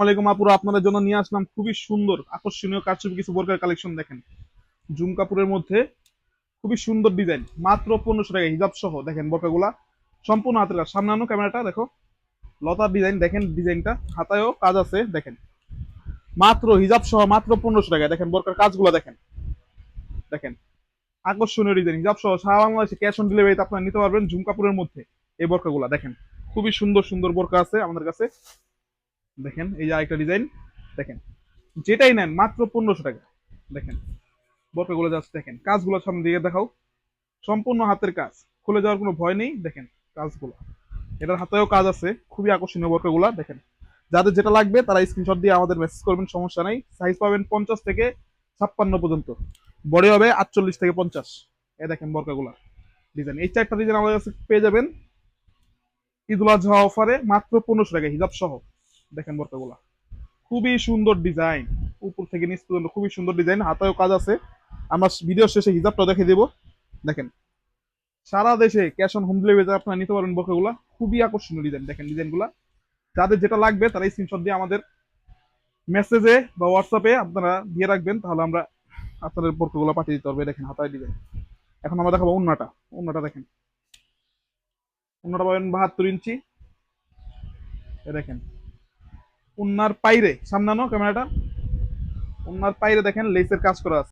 ওয়ালাইকুম আপুরা, আপনাদের জন্য নিয়ে আসলাম খুবই সুন্দর আকর্ষণীয় কারচুপি কিছু বোরকার কালেকশন। দেখেন, জুম কাপড়ের মধ্যে খুবই সুন্দর ডিজাইন, মাত্র 1500 টাকা হিজাব সহ। দেখেন বোরকাগুলা সম্পূর্ণ হাতের কাজ। সামনে আনো ক্যামেরাটা, দেখো লতার ডিজাইন। দেখেন ডিজাইনটা হাতায়ও কাজ আছে। দেখেন মাত্র হিজাব সহ মাত্র 1500 টাকায়। দেখেন বোরকার কাজগুলো দেখেন। দেখেন আকর্ষণীয় ডিজাইন, হিজাব সহ সারা বাংলাদেশে ক্যাশ অন ডেলিভারিতে আপনারা নিতে পারবেন জুম কাপড়ের মধ্যে। এই বোরকাগুলা দেখেন, খুবই সুন্দর সুন্দর বোরকা আছে আমাদের কাছে। দেখেন এই যে আরেকটা ডিজাইন। দেখেন যেটাই নেন মাত্র 1500 টাকা। দেখেন বোরকাগুলো জাস্ট দেখেন, কাজগুলো সামনে দিকে দেখাও। সম্পূর্ণ হাতের কাজ, খুলে যাওয়ার কোনো ভয় নেই। দেখেন কাজগুলো, এটার হাতেও কাজ আছে। খুবই আকর্ষণীয় বোরকাগুলো দেখেন। যাদের যেটা লাগবে তারা স্ক্রিনশট দিয়ে আমাদের মেসেজ করবেন, সমস্যা নাই। সাইজ পাবেন 50 থেকে 56 পর্যন্ত, বডি হবে 48 থেকে 50। এ দেখেন বোরকাগুলা ডিজাইন, এই চারটা ডিজাইন আমাদের কাছে পেয়ে যাবেন ঈদুল আজহা অফারে মাত্র 1500 টাকা হিজাব সহ। দেখেন বোরকাগুলা খুবই সুন্দর ডিজাইন, উপর থেকে নিচ পর্যন্ত খুবই সুন্দর ডিজাইন, হাতেও কাজ আছে। আমরা ভিডিও শেষে হিজাবটা দেখে দেবো। দেখেন সারা দেশে ক্যাশ অন হোম ডেলিভারিতে আপনারা নিতে পারবেন বোরকাগুলা। খুবই আকর্ষণীয় ডিজাইন, দেখেন ডিজাইনগুলা। যাদের যেটা লাগবে তারা স্ক্রিনশট দিয়ে আমাদের মেসেজে বা হোয়াটসঅ্যাপে আপনারা দিয়ে রাখবেন, তাহলে আমরা আপনাদের বোরকাগুলো পাঠিয়ে দিতে পারবো। দেখেন হাতায় ডিজাইন। এখন আমরা দেখাবো উন্নাটা। উন্নাটা দেখেন, উন্নাটা পাবেন 72 ইঞ্চি। এ দেখেন উন্নার পাইরে, সামনে আনো ক্যামেরাটা। উন্নার পাইরে দেখেন লেসের কাজ করা আছে।